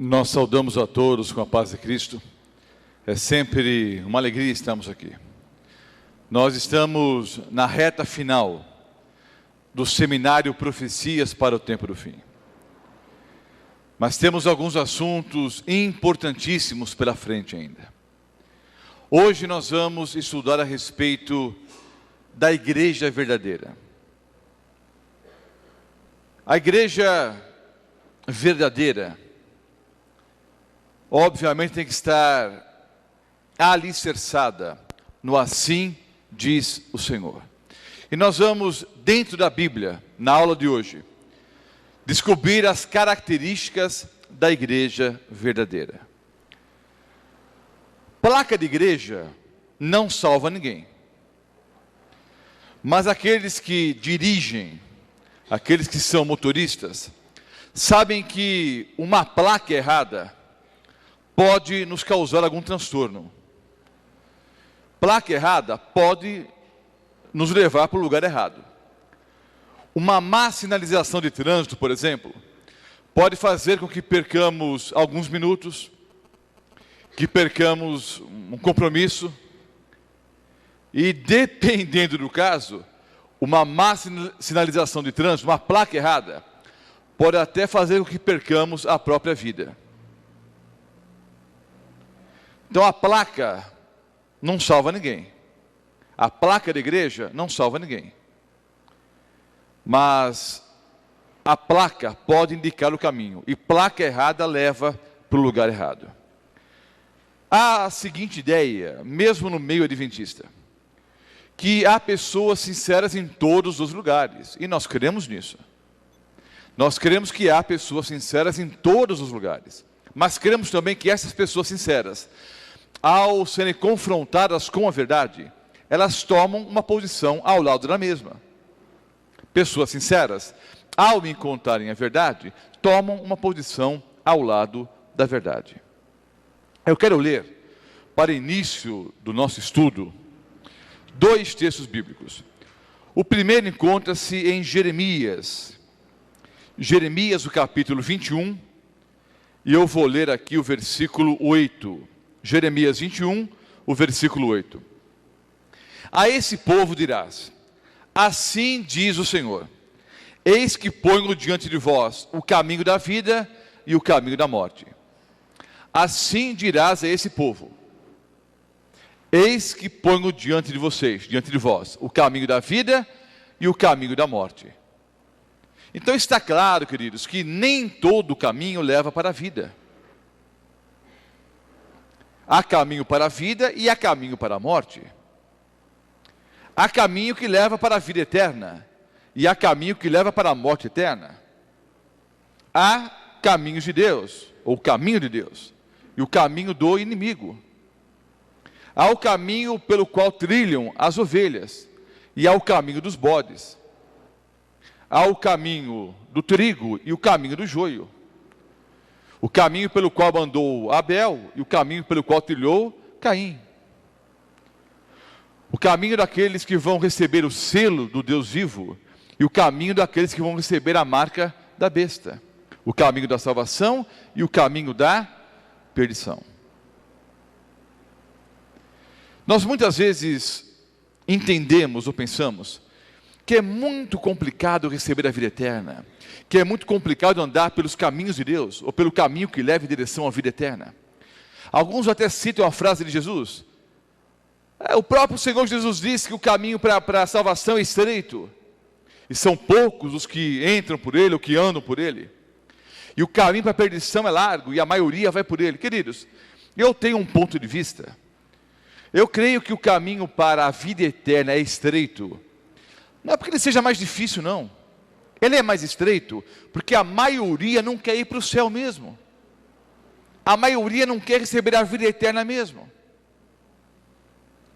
Nós saudamos a todos com a paz de Cristo. É sempre uma alegria estarmos aqui. Nós estamos na reta final do seminário Profecias para o Tempo do Fim. Mas temos alguns assuntos importantíssimos pela frente ainda. Hoje nós vamos estudar a respeito da igreja verdadeira. A igreja verdadeira, obviamente, tem que estar alicerçada no assim diz o Senhor. E nós vamos, dentro da Bíblia, na aula de hoje, descobrir as características da igreja verdadeira. Placa de igreja não salva ninguém. Mas aqueles que dirigem, aqueles que são motoristas, sabem que uma placa errada pode nos causar algum transtorno. Placa errada pode nos levar para o lugar errado. Uma má sinalização de trânsito, por exemplo, pode fazer com que percamos alguns minutos, que percamos um compromisso, e dependendo do caso, uma má sinalização de trânsito, uma placa errada, pode até fazer com que percamos a própria vida. Então a placa não salva ninguém. A placa da igreja não salva ninguém. Mas a placa pode indicar o caminho. E placa errada leva para o lugar errado. Há a seguinte ideia, mesmo no meio adventista, que há pessoas sinceras em todos os lugares. E nós cremos nisso. Nós cremos que há pessoas sinceras em todos os lugares. Mas cremos também que essas pessoas sinceras, ao serem confrontadas com a verdade, elas tomam uma posição ao lado da mesma. Pessoas sinceras, ao encontrarem a verdade, tomam uma posição ao lado da verdade. Eu quero ler, para início do nosso estudo, dois textos bíblicos. O primeiro encontra-se em Jeremias. Jeremias, o capítulo 21, e eu vou ler aqui o versículo 8. Jeremias 21, o versículo 8. A esse povo dirás: assim diz o Senhor, eis que ponho diante de vós o caminho da vida e o caminho da morte. Assim dirás a esse povo: eis que ponho diante de vocês, diante de vós, o caminho da vida e o caminho da morte. Então está claro, queridos, que nem todo caminho leva para a vida. Há caminho para a vida e há caminho para a morte. Há caminho que leva para a vida eterna e há caminho que leva para a morte eterna. Há caminhos de Deus, ou o caminho de Deus, e o caminho do inimigo. Há o caminho pelo qual trilham as ovelhas, e há o caminho dos bodes. Há o caminho do trigo e o caminho do joio. O caminho pelo qual andou Abel e o caminho pelo qual trilhou Caim. O caminho daqueles que vão receber o selo do Deus vivo e o caminho daqueles que vão receber a marca da besta. O caminho da salvação e o caminho da perdição. Nós muitas vezes entendemos ou pensamos que é muito complicado receber a vida eterna, que é muito complicado andar pelos caminhos de Deus, ou pelo caminho que leva em direção à vida eterna. Alguns até citam a frase de Jesus. O próprio Senhor Jesus disse que o caminho para a salvação é estreito, e são poucos os que entram por ele, ou que andam por ele. E o caminho para a perdição é largo, e a maioria vai por ele. Queridos, eu tenho um ponto de vista. Eu creio que o caminho para a vida eterna é estreito. Não é porque ele seja mais difícil, não. Ele é mais estreito porque a maioria não quer ir para o céu mesmo. A maioria não quer receber a vida eterna mesmo.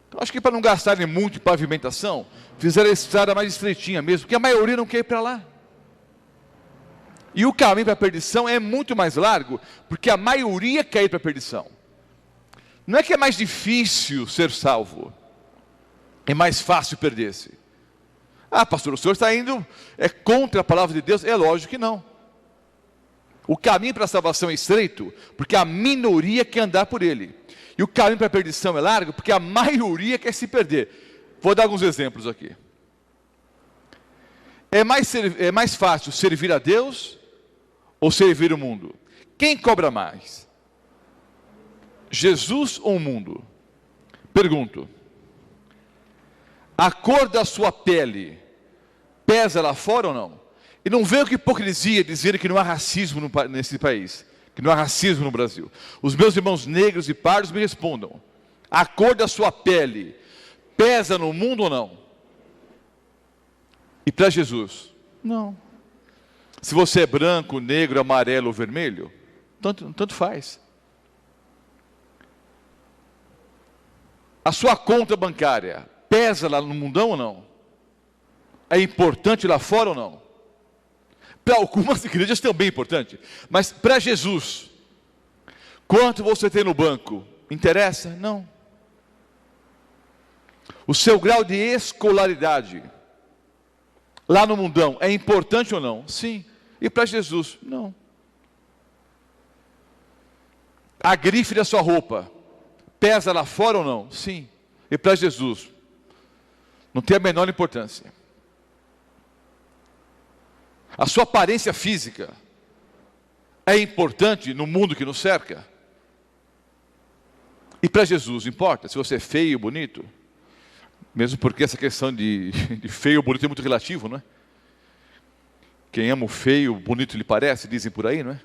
Então, acho que para não gastarem muito em pavimentação, fizeram a estrada mais estreitinha mesmo, porque a maioria não quer ir para lá. E o caminho para a perdição é muito mais largo, porque a maioria quer ir para a perdição. Não é que é mais difícil ser salvo, é mais fácil perder-se. Ah, pastor, o senhor está indo contra a palavra de Deus? É lógico que não. O caminho para a salvação é estreito, porque a minoria quer andar por ele. E o caminho para a perdição é largo, porque a maioria quer se perder. Vou dar alguns exemplos aqui. É mais fácil servir a Deus ou servir o mundo? Quem cobra mais? Jesus ou o mundo? Pergunto. A cor da sua pele pesa lá fora ou não? E não venho com hipocrisia dizer que não há racismo nesse país, que não há racismo no Brasil. Os meus irmãos negros e pardos me respondam. A cor da sua pele pesa no mundo ou não? E para Jesus? Não. Se você é branco, negro, amarelo ou vermelho, tanto faz. A sua conta bancária pesa lá no mundão ou não? É importante lá fora ou não? Para algumas igrejas também é importante. Mas para Jesus, quanto você tem no banco? Interessa? Não. O seu grau de escolaridade lá no mundão é importante ou não? Sim. E para Jesus? Não. A grife da sua roupa pesa lá fora ou não? Sim. E para Jesus? Não tem a menor importância. A sua aparência física é importante no mundo que nos cerca? E para Jesus, importa se você é feio ou bonito? Mesmo porque essa questão de feio ou bonito é muito relativo, não é? Quem ama o feio, bonito lhe parece, dizem por aí, não é?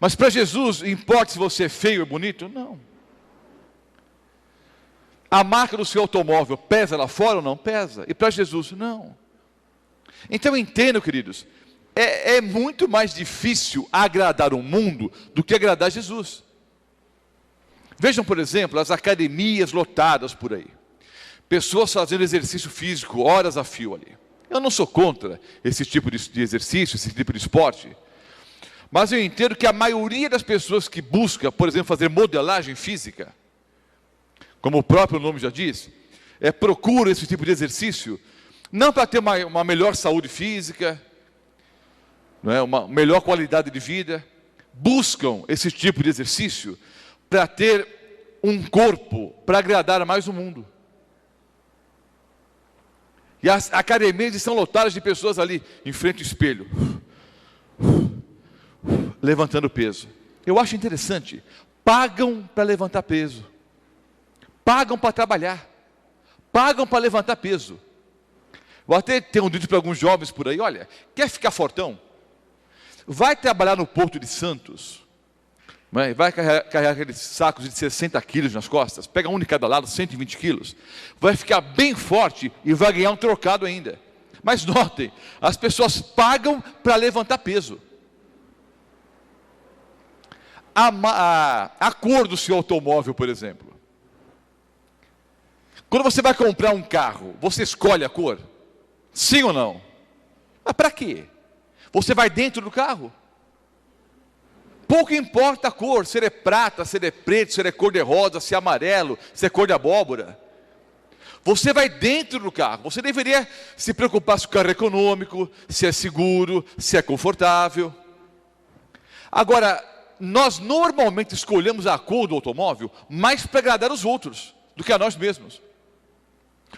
Mas para Jesus, importa se você é feio ou bonito? Não. A marca do seu automóvel pesa lá fora ou não? Pesa. E para Jesus, não. Então entendo, queridos, é muito mais difícil agradar o mundo do que agradar Jesus. Vejam, por exemplo, as academias lotadas por aí. Pessoas fazendo exercício físico, horas a fio ali. Eu não sou contra esse tipo de exercício, esse tipo de esporte. Mas eu entendo que a maioria das pessoas que busca, por exemplo, fazer modelagem física, como o próprio nome já diz, procura esse tipo de exercício, não para ter uma melhor saúde física, não é? Uma melhor qualidade de vida, buscam esse tipo de exercício para ter um corpo, para agradar mais o mundo. E as academias estão lotadas de pessoas ali, em frente ao espelho, levantando peso. Eu acho interessante, pagam para levantar peso, pagam para trabalhar, pagam para levantar peso. Vou até ter um dito para alguns jovens por aí, olha, quer ficar fortão? Vai trabalhar no Porto de Santos, vai carregar aqueles sacos de 60 quilos nas costas, pega um de cada lado, 120 quilos, vai ficar bem forte e vai ganhar um trocado ainda. Mas notem, as pessoas pagam para levantar peso. A cor do seu automóvel, por exemplo. Quando você vai comprar um carro, você escolhe a cor? Sim ou não? Mas para quê? Você vai dentro do carro? Pouco importa a cor, se ele é prata, se ele é preto, se ele é cor de rosa, se é amarelo, se é cor de abóbora. Você vai dentro do carro, você deveria se preocupar se o carro é econômico, se é seguro, se é confortável. Agora, nós normalmente escolhemos a cor do automóvel mais para agradar os outros do que a nós mesmos.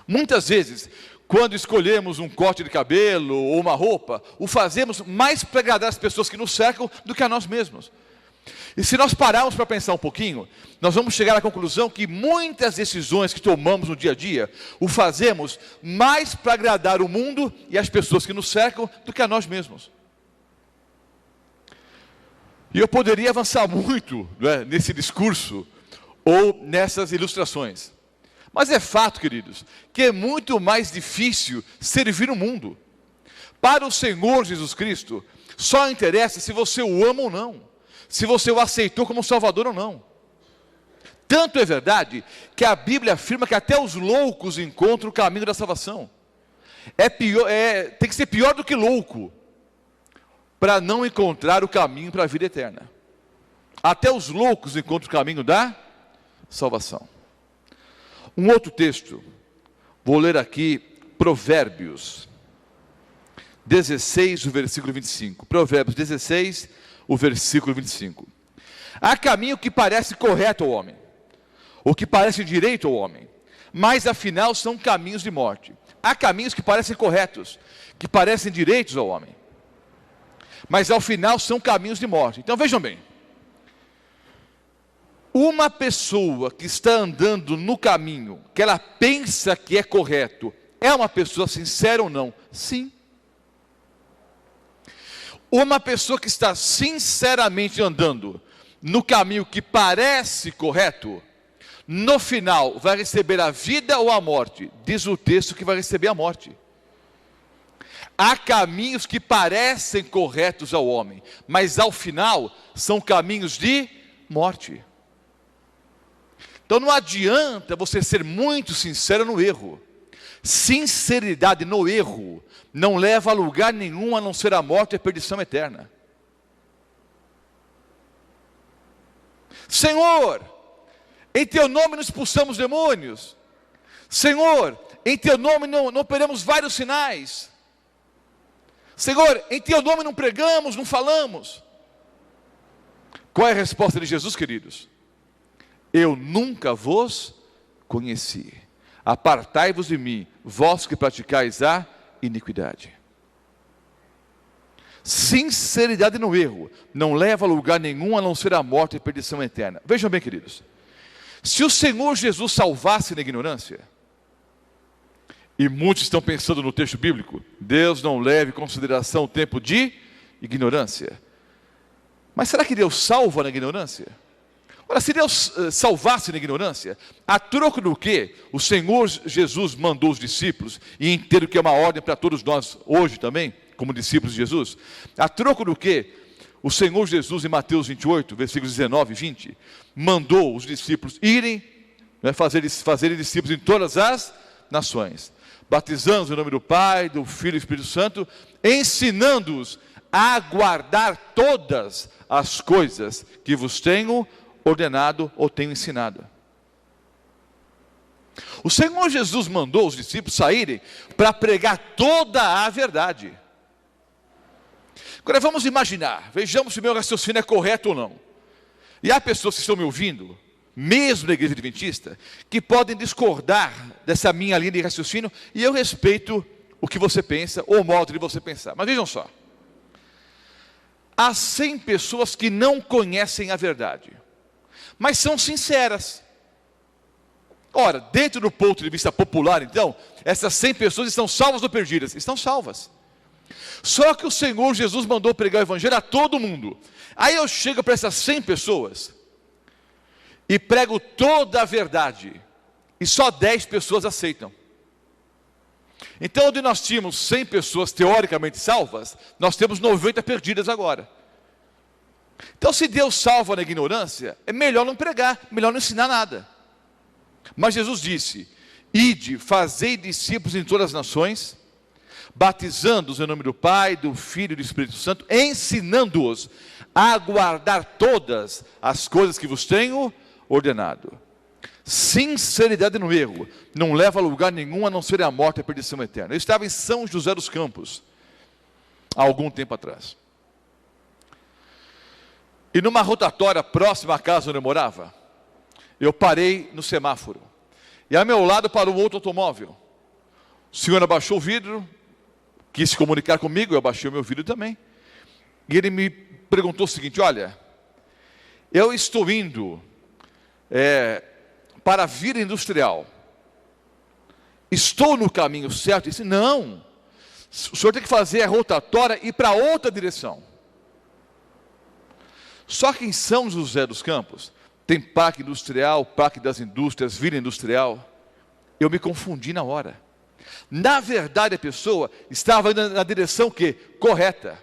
Muitas vezes, quando escolhemos um corte de cabelo ou uma roupa, o fazemos mais para agradar as pessoas que nos cercam do que a nós mesmos. E se nós pararmos para pensar um pouquinho, nós vamos chegar à conclusão que muitas decisões que tomamos no dia a dia, o fazemos mais para agradar o mundo e as pessoas que nos cercam do que a nós mesmos. E eu poderia avançar muito, né, nesse discurso ou nessas ilustrações. Mas é fato, queridos, que é muito mais difícil servir o mundo. Para o Senhor Jesus Cristo, só interessa se você o ama ou não, se você o aceitou como Salvador ou não. Tanto é verdade que a Bíblia afirma que até os loucos encontram o caminho da salvação. Tem que ser pior do que louco para não encontrar o caminho para a vida eterna. Até os loucos encontram o caminho da salvação. Um outro texto, vou ler aqui Provérbios 16, o versículo 25. Provérbios 16, o versículo 25. Há caminho que parece correto ao homem, ou que parece direito ao homem, mas afinal são caminhos de morte. Há caminhos que parecem corretos, que parecem direitos ao homem, mas ao final são caminhos de morte. Então vejam bem, uma pessoa que está andando no caminho, que ela pensa que é correto, é uma pessoa sincera ou não? Sim. Uma pessoa que está sinceramente andando no caminho que parece correto, no final vai receber a vida ou a morte? Diz o texto que vai receber a morte. Há caminhos que parecem corretos ao homem, mas ao final são caminhos de morte. Então não adianta você ser muito sincero no erro. Sinceridade no erro não leva a lugar nenhum a não ser a morte e a perdição eterna. Senhor, em teu nome não expulsamos demônios. Senhor, em teu nome não operamos vários sinais. Senhor, em teu nome não pregamos, não falamos. Qual é a resposta de Jesus, queridos? Eu nunca vos conheci. Apartai-vos de mim, vós que praticais a iniquidade. Sinceridade no erro não leva a lugar nenhum a não ser a morte e a perdição eterna. Vejam bem, queridos, se o Senhor Jesus salvasse na ignorância, e muitos estão pensando no texto bíblico, Deus não leva em consideração o tempo de ignorância. Mas será que Deus salva na ignorância? Ora, se Deus salvasse na ignorância, a troco do que o Senhor Jesus mandou os discípulos, e entendo que é uma ordem para todos nós hoje também, como discípulos de Jesus, a troco do que o Senhor Jesus em Mateus 28, versículos 19 e 20, mandou os discípulos irem, fazerem discípulos em todas as nações, batizando-os em nome do Pai, do Filho e do Espírito Santo, ensinando-os a guardar todas as coisas que vos tenho ordenado ou tenho ensinado. O Senhor Jesus mandou os discípulos saírem para pregar toda a verdade. Agora vamos imaginar, vejamos se o meu raciocínio é correto ou não. E há pessoas que estão me ouvindo, mesmo na igreja adventista, que podem discordar dessa minha linha de raciocínio, e eu respeito o que você pensa, ou o modo de você pensar. Mas vejam só, há 100 pessoas que não conhecem a verdade, mas são sinceras. Ora, dentro do ponto de vista popular, então, essas 100 pessoas estão salvas ou perdidas? Estão salvas. Só que o Senhor Jesus mandou pregar o evangelho a todo mundo. Aí eu chego para essas 100 pessoas e prego toda a verdade, e só 10 pessoas aceitam. Então, onde nós tínhamos 100 pessoas teoricamente salvas, nós temos 90 perdidas agora. Então, se Deus salva na ignorância, é melhor não pregar, melhor não ensinar nada. Mas Jesus disse: ide, fazei discípulos em todas as nações, batizando-os em nome do Pai, do Filho e do Espírito Santo, ensinando-os a guardar todas as coisas que vos tenho ordenado. Sinceridade no erro não leva a lugar nenhum a não ser a morte e a perdição eterna. Eu estava em São José dos Campos há algum tempo atrás, e numa rotatória próxima à casa onde eu morava, eu parei no semáforo, e ao meu lado parou um outro automóvel. O senhor abaixou o vidro, quis se comunicar comigo, eu abaixei o meu vidro também, e ele me perguntou o seguinte: olha, eu estou indo para a Vila Industrial, estou no caminho certo? Eu disse: não, o senhor tem que fazer a rotatória e ir para outra direção. Só que em São José dos Campos tem Parque Industrial, Parque das Indústrias, Vila Industrial. Eu me confundi na hora. Na verdade, a pessoa estava indo na direção correta,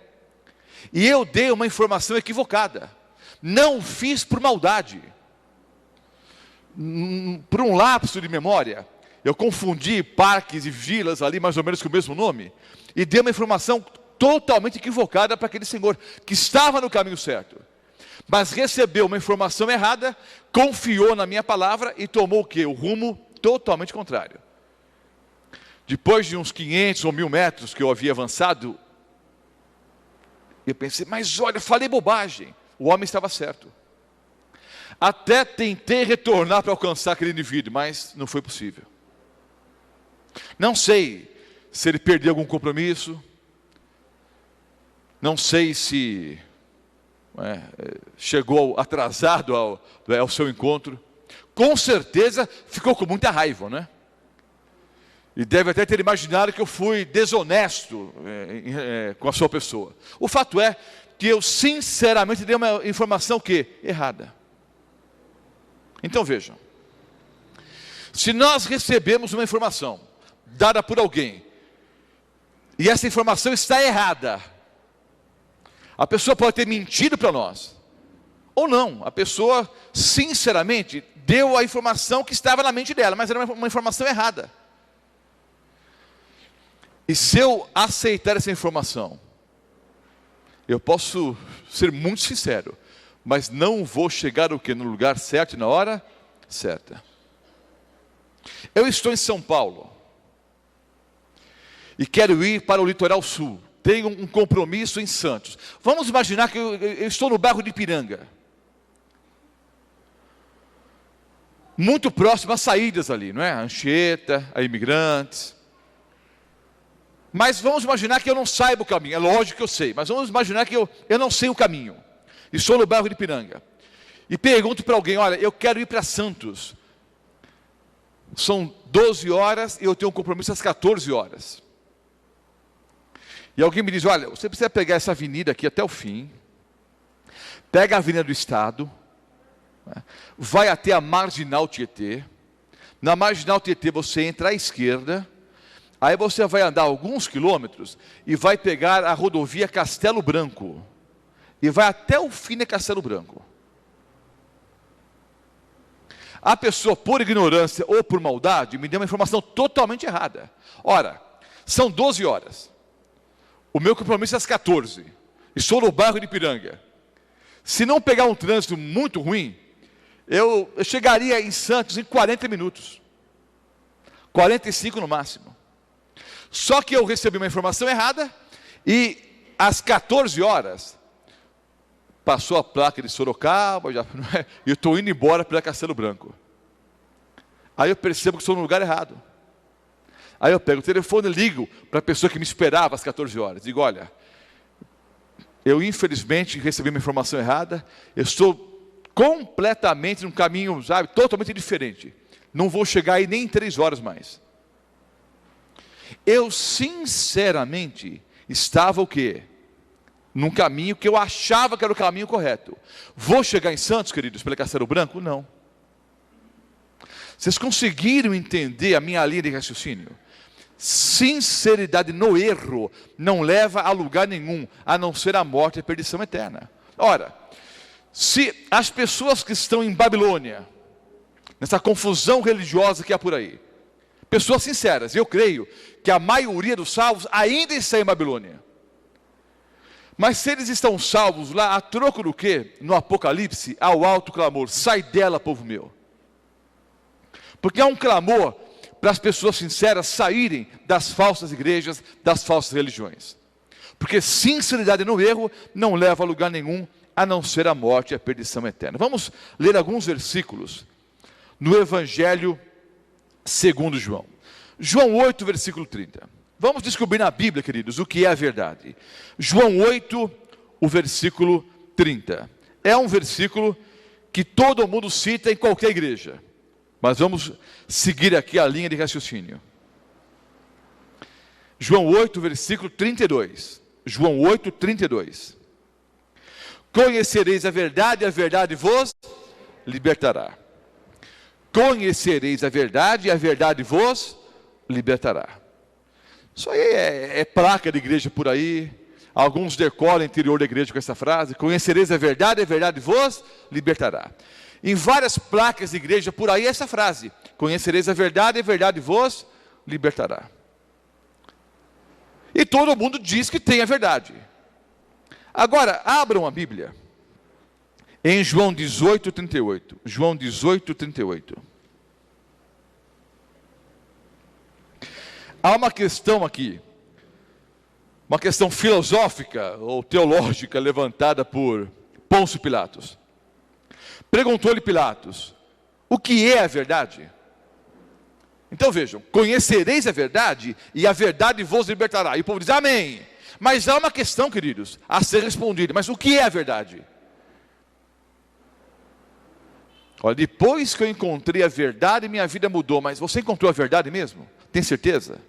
e eu dei uma informação equivocada. Não fiz por maldade, por um lapso de memória. Eu confundi parques e vilas ali mais ou menos com o mesmo nome, e dei uma informação totalmente equivocada para aquele senhor que estava no caminho certo, mas recebeu uma informação errada, confiou na minha palavra e tomou o rumo totalmente contrário. Depois de uns 500 ou 1000 metros que eu havia avançado E eu pensei, mas olha, falei bobagem. O homem estava certo. Até tentei retornar para alcançar aquele indivíduo, mas não foi possível. Não sei se ele perdeu algum compromisso. Não sei se chegou atrasado ao seu encontro. Com certeza ficou com muita raiva, né? E deve até ter imaginado que eu fui desonesto com a sua pessoa. O fato é que eu sinceramente dei uma informação errada. Então vejam, se nós recebemos uma informação dada por alguém, e essa informação está errada, a pessoa pode ter mentido para nós, ou não, a pessoa sinceramente deu a informação que estava na mente dela, mas era uma informação errada. E se eu aceitar essa informação, eu posso ser muito sincero, mas não vou chegar no lugar certo e na hora certa. Eu estou em São Paulo e quero ir para o litoral sul. Tenho um compromisso em Santos. Vamos imaginar que eu estou no bairro de Ipiranga, muito próximo às saídas ali, não é? A Anchieta, a Imigrantes. Mas vamos imaginar que eu não saiba o caminho. É lógico que eu sei, mas vamos imaginar que eu não sei o caminho. Estou no bairro de Ipiranga. E pergunto para alguém, olha, eu quero ir para Santos. São 12 horas e eu tenho um compromisso às 14 horas. E alguém me diz, olha, você precisa pegar essa avenida aqui até o fim. Pega a Avenida do Estado. Vai até a Marginal Tietê. Na Marginal Tietê você entra à esquerda. Aí você vai andar alguns quilômetros e vai pegar a rodovia Castelo Branco. E vai até o fim de Castelo Branco. A pessoa, por ignorância ou por maldade, me deu uma informação totalmente errada. Ora, são 12 horas. O meu compromisso é às 14. Estou no bairro de Ipiranga. Se não pegar um trânsito muito ruim, eu chegaria em Santos em 40 minutos. 45 no máximo. Só que eu recebi uma informação errada e às 14 horas passou a placa de Sorocaba, e eu estou indo embora para Castelo Branco. Aí eu percebo que estou no lugar errado. Aí eu pego o telefone e ligo para a pessoa que me esperava às 14 horas. Digo, olha, eu infelizmente recebi uma informação errada, eu estou completamente num caminho, totalmente diferente. Não vou chegar aí nem em 3 horas mais. Eu sinceramente estava num caminho que eu achava que era o caminho correto. Vou chegar em Santos, queridos, pelo Castelo Branco? Não. Vocês conseguiram entender a minha linha de raciocínio? Sinceridade no erro não leva a lugar nenhum, a não ser a morte e a perdição eterna. Ora, se as pessoas que estão em Babilônia, nessa confusão religiosa que há por aí, pessoas sinceras, eu creio que a maioria dos salvos ainda está em Babilônia. Mas se eles estão salvos lá, a troco do quê? No Apocalipse, ao alto clamor, sai dela, povo meu. Porque há um clamor para as pessoas sinceras saírem das falsas igrejas, das falsas religiões. Porque sinceridade no erro não leva a lugar nenhum, a não ser a morte e a perdição eterna. Vamos ler alguns versículos no Evangelho segundo João. João 8, versículo 30. Vamos descobrir na Bíblia, queridos, o que é a verdade. João 8, o versículo 30. É um versículo que todo mundo cita em qualquer igreja. Mas vamos seguir aqui a linha de raciocínio. João 8, versículo 32. João 8, 32. Conhecereis a verdade e a verdade vos libertará. Conhecereis a verdade e a verdade vos libertará. Isso aí é placa de igreja por aí. Alguns decolam o interior da igreja com essa frase. Conhecereis a verdade vos libertará. Em várias placas de igreja por aí essa frase. Conhecereis a verdade vos libertará. E todo mundo diz que tem a verdade. Agora, abram a Bíblia. Em João 18, 38. João 18, 38. Há uma questão aqui. uma questão filosófica ou teológica levantada por Pôncio Pilatos. Perguntou-lhe Pilatos: o que é a verdade? Então vejam, conhecereis a verdade e a verdade vos libertará. E o povo diz amém. Mas há uma questão, queridos, a ser respondida. Mas o que é a verdade? Olha, depois que eu encontrei a verdade, minha vida mudou. Mas você encontrou a verdade mesmo? Tem certeza?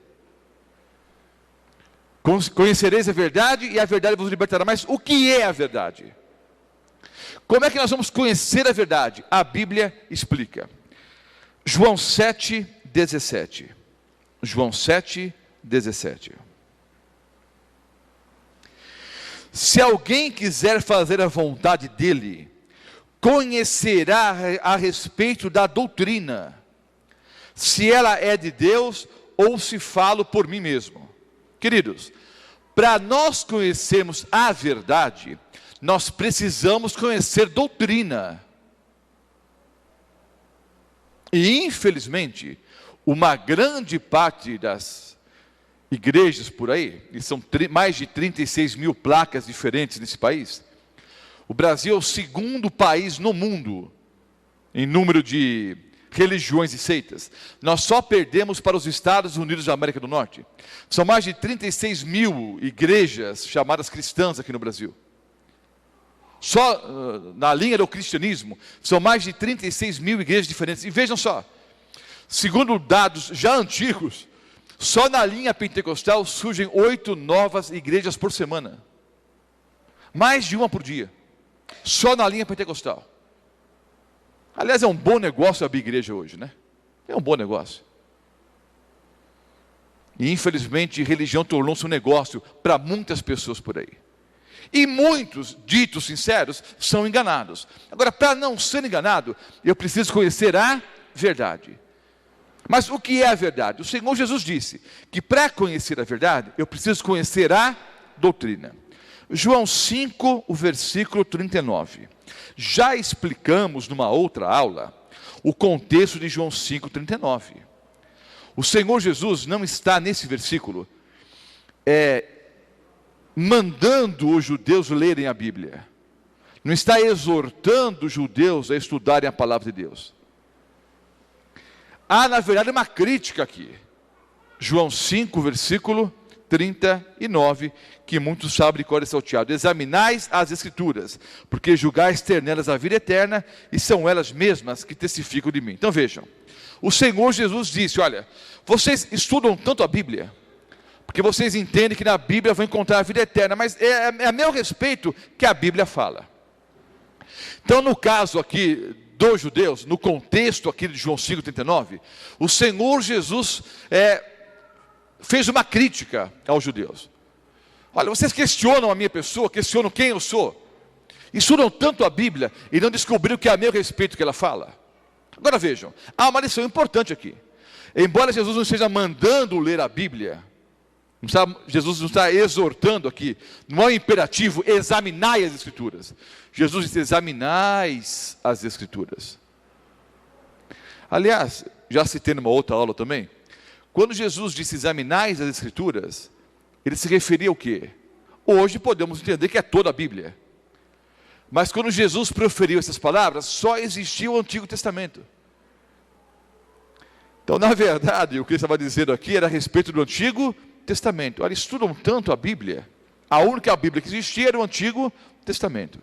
Conhecereis a verdade e a verdade vos libertará. Mas o que é a verdade? Como é que nós vamos conhecer a verdade? A Bíblia explica. João 7:17. João 7:17. Se alguém quiser fazer a vontade dele, conhecerá a respeito da doutrina, se ela é de Deus ou se falo por mim mesmo. Queridos, para nós conhecermos a verdade, nós precisamos conhecer doutrina. E infelizmente, uma grande parte das igrejas por aí, e são mais de 36 mil placas diferentes nesse país, o Brasil é o segundo país no mundo em número de religiões e seitas. Nós só perdemos para os Estados Unidos da América do Norte. São mais de 36 mil igrejas chamadas cristãs aqui no Brasil. Só na linha do cristianismo, são mais de 36 mil igrejas diferentes. E vejam só, segundo dados já antigos, só na linha pentecostal surgem 8 novas igrejas por semana. Mais de uma por dia. Só na linha pentecostal. Aliás, é um bom negócio abrir igreja hoje, né? É um bom negócio. E infelizmente, religião tornou-se um negócio para muitas pessoas por aí. E muitos, ditos sinceros, são enganados. Agora, para não ser enganado, eu preciso conhecer a verdade. Mas o que é a verdade? O Senhor Jesus disse que para conhecer a verdade, eu preciso conhecer a doutrina. João 5, o versículo 39. Já explicamos numa outra aula o contexto de João 5, 39. O Senhor Jesus não está nesse versículo mandando os judeus lerem a Bíblia. Não está exortando os judeus a estudarem a palavra de Deus. Há, na verdade, uma crítica aqui. João 5, versículo 39, que muitos sabem de cor e salteado. Examinais as Escrituras, porque julgais ter nelas a vida eterna, e são elas mesmas que testificam de mim. Então vejam, o Senhor Jesus disse, olha, vocês estudam tanto a Bíblia, porque vocês entendem que na Bíblia vão encontrar a vida eterna, mas é a meu respeito que a Bíblia fala. Então no caso aqui dos judeus, no contexto aqui de João 5,39, o Senhor Jesus fez uma crítica aos judeus. Olha, vocês questionam a minha pessoa, questionam quem eu sou, estudam tanto a Bíblia e não descobriram que é a meu respeito que ela fala. Agora vejam, há uma lição importante aqui. Embora Jesus não esteja mandando ler a Bíblia, Jesus não está exortando aqui, não é um imperativo, examinai as Escrituras. Jesus diz, examinais as Escrituras. Aliás, já citei numa outra aula também, quando Jesus disse examinais as Escrituras, ele se referia ao quê? Hoje podemos entender que é toda a Bíblia. Mas quando Jesus proferiu essas palavras, só existia o Antigo Testamento. Então, na verdade, o que ele estava dizendo aqui era a respeito do Antigo Testamento. Olha, estudam tanto a Bíblia. A única Bíblia que existia era o Antigo Testamento.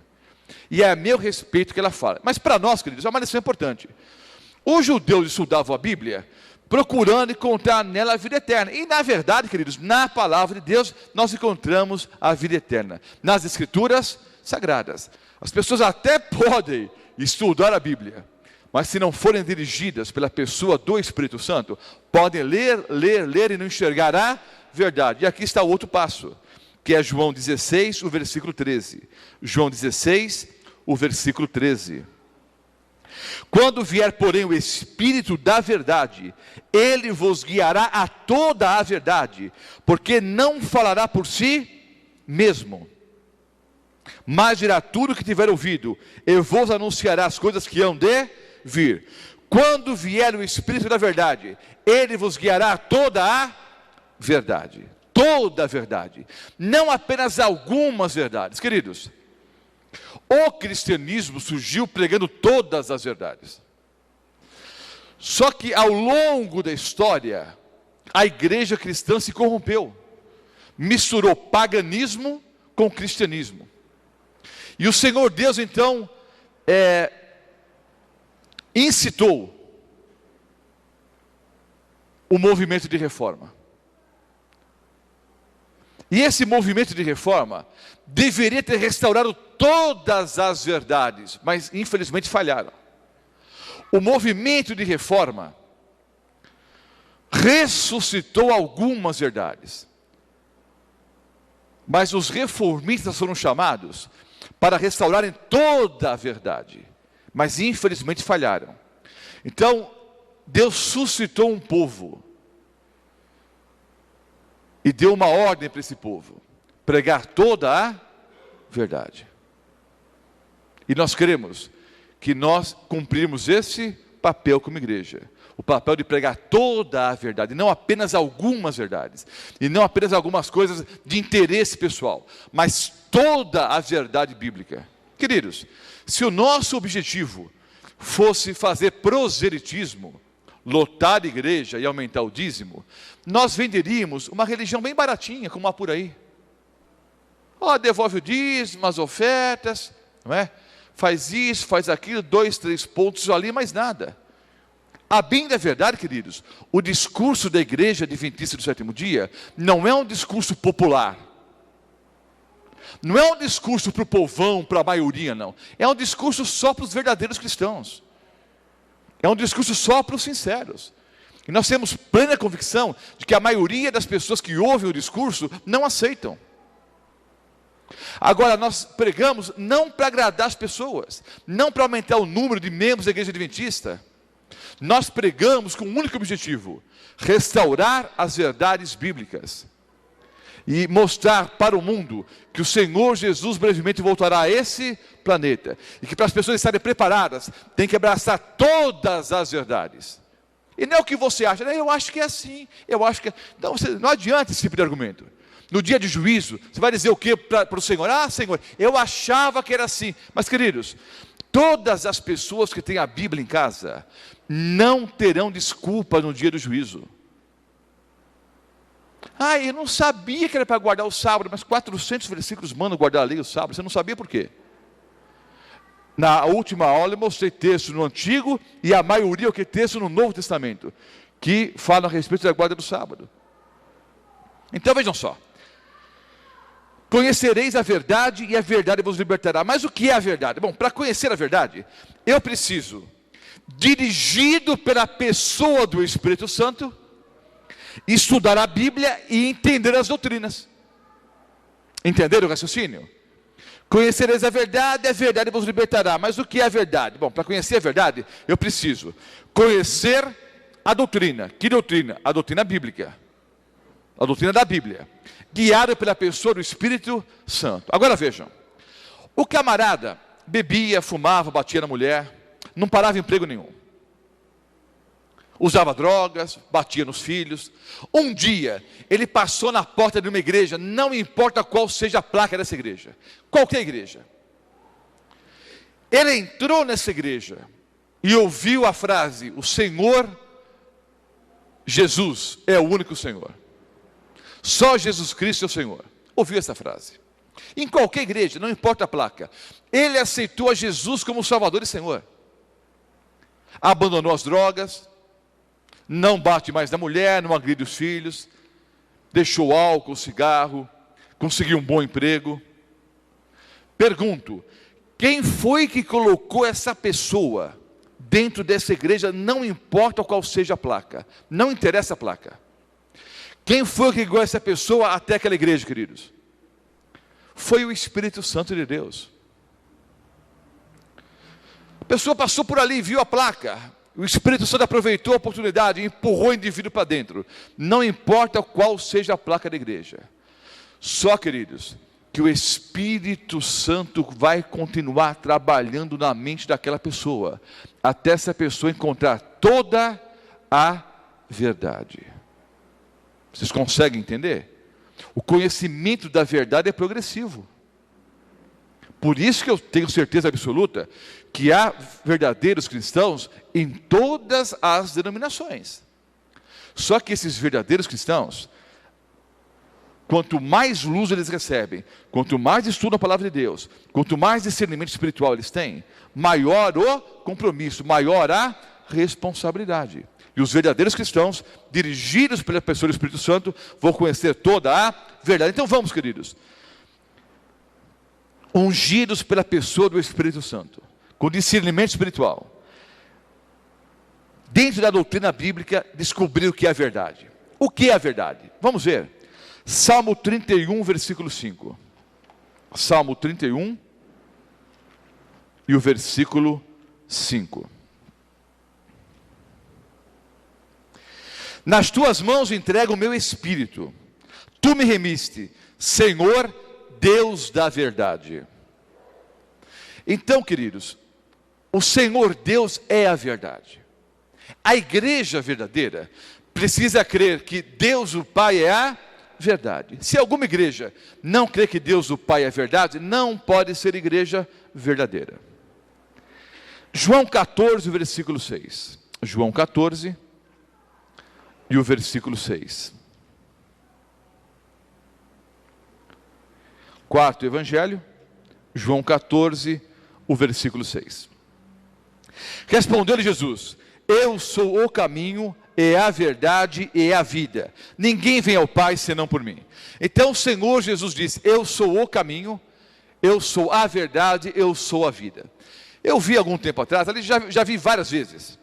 E é a meu respeito que ela fala. Mas para nós, queridos, é uma lição importante. Os judeus estudavam a Bíblia procurando encontrar nela a vida eterna. E na verdade, queridos, na palavra de Deus, nós encontramos a vida eterna. Nas Escrituras Sagradas. As pessoas até podem estudar a Bíblia, mas se não forem dirigidas pela pessoa do Espírito Santo, podem ler e não enxergar a verdade. E aqui está o outro passo, que é João 16, o versículo 13. João 16, o versículo 13. Quando vier, porém, o Espírito da verdade, ele vos guiará a toda a verdade, porque não falará por si mesmo, mas dirá tudo o que tiver ouvido, e vos anunciará as coisas que hão de vir. Quando vier o Espírito da verdade, ele vos guiará a toda a verdade. toda a verdade, não apenas algumas verdades. Queridos, o cristianismo surgiu pregando todas as verdades. Só que ao longo da história, a igreja cristã se corrompeu, misturou paganismo com cristianismo. E o Senhor Deus então incitou o movimento de reforma. E esse movimento de reforma deveria ter restaurado todas as verdades, mas infelizmente falharam. O movimento de reforma ressuscitou algumas verdades, mas os reformistas foram chamados para restaurarem toda a verdade, mas infelizmente falharam. Então, Deus suscitou um povo e deu uma ordem para esse povo: pregar toda a verdade. E nós queremos que nós cumprimos esse papel como igreja. O papel de pregar toda a verdade, não apenas algumas verdades. E não apenas algumas coisas de interesse pessoal, mas toda a verdade bíblica. Queridos, se o nosso objetivo fosse fazer proselitismo, lotar a igreja e aumentar o dízimo, nós venderíamos uma religião bem baratinha, como há por aí. Devolve o dízimo, as ofertas, não é? Faz isso, faz aquilo, 2, 3 pontos ali, mais nada. A bem da verdade, queridos, o discurso da igreja adventista do sétimo dia não é um discurso popular. Não é um discurso para o povão, para a maioria, não. É um discurso só para os verdadeiros cristãos. É um discurso só para os sinceros. E nós temos plena convicção de que a maioria das pessoas que ouvem o discurso não aceitam. Agora, nós pregamos não para agradar as pessoas, não para aumentar o número de membros da igreja adventista. Nós pregamos com um único objetivo: restaurar as verdades bíblicas e mostrar para o mundo que o Senhor Jesus brevemente voltará a esse planeta, e que para as pessoas estarem preparadas, tem que abraçar todas as verdades. E não é o que você acha, eu acho que é assim, eu acho que é. Então não adianta esse tipo de argumento. No dia de juízo, você vai dizer o que para o Senhor? Senhor, eu achava que era assim. Mas queridos, todas as pessoas que têm a Bíblia em casa não terão desculpa no dia do juízo. Eu não sabia que era para guardar o sábado, mas 400 versículos mandam guardar a lei o sábado. Você não sabia por quê? Na última aula eu mostrei texto no Antigo e a maioria o que texto no Novo Testamento, que falam a respeito da guarda do sábado. Então vejam só: conhecereis a verdade e a verdade vos libertará. Mas o que é a verdade? Bom, para conhecer a verdade, eu preciso, dirigido pela pessoa do Espírito Santo, estudar a Bíblia e entender as doutrinas. Entenderam o raciocínio? Conhecereis a verdade vos libertará. Mas o que é a verdade? Bom, para conhecer a verdade, eu preciso conhecer a doutrina. Que doutrina? A doutrina bíblica. A doutrina da Bíblia, guiado pela pessoa do Espírito Santo. Agora vejam: o camarada bebia, fumava, batia na mulher, não parava em emprego nenhum, usava drogas, batia nos filhos. Um dia, ele passou na porta de uma igreja, não importa qual seja a placa dessa igreja, qualquer igreja. Ele entrou nessa igreja e ouviu a frase: o Senhor Jesus é o único Senhor. Só Jesus Cristo é o Senhor. Ouviu essa frase? Em qualquer igreja, não importa a placa, ele aceitou a Jesus como Salvador e Senhor. Abandonou as drogas, não bate mais na mulher, não agride os filhos, deixou o álcool, o cigarro, conseguiu um bom emprego. Pergunto: quem foi que colocou essa pessoa dentro dessa igreja? Não importa qual seja a placa, não interessa a placa. Quem foi que guiou essa pessoa até aquela igreja, queridos? Foi o Espírito Santo de Deus. A pessoa passou por ali, viu a placa, o Espírito Santo aproveitou a oportunidade e empurrou o indivíduo para dentro. Não importa qual seja a placa da igreja. Só, queridos, que o Espírito Santo vai continuar trabalhando na mente daquela pessoa, até essa pessoa encontrar toda a verdade. Vocês conseguem entender? O conhecimento da verdade é progressivo. Por isso que eu tenho certeza absoluta que há verdadeiros cristãos em todas as denominações. Só que esses verdadeiros cristãos, quanto mais luz eles recebem, quanto mais estudam a palavra de Deus, quanto mais discernimento espiritual eles têm, maior o compromisso, maior a responsabilidade. E os verdadeiros cristãos, dirigidos pela pessoa do Espírito Santo, vão conhecer toda a verdade. Então vamos, queridos, ungidos pela pessoa do Espírito Santo, com discernimento espiritual, dentro da doutrina bíblica, descobrir o que é a verdade. O que é a verdade? Vamos ver. Salmo 31, versículo 5. Salmo 31 e o versículo 5. Nas tuas mãos entrego o meu espírito. Tu me remiste, Senhor, Deus da verdade. Então, queridos, o Senhor Deus é a verdade. A igreja verdadeira precisa crer que Deus o Pai é a verdade. Se alguma igreja não crê que Deus o Pai é a verdade, não pode ser igreja verdadeira. João 14, versículo 6. João 14 e o versículo 6. Quarto evangelho, João 14, o versículo 6. Respondeu-lhe Jesus: eu sou o caminho, é a verdade e é a vida. Ninguém vem ao Pai senão por mim. Então o Senhor Jesus disse: eu sou o caminho, eu sou a verdade, eu sou a vida. Eu vi algum tempo atrás, ali já vi várias vezes,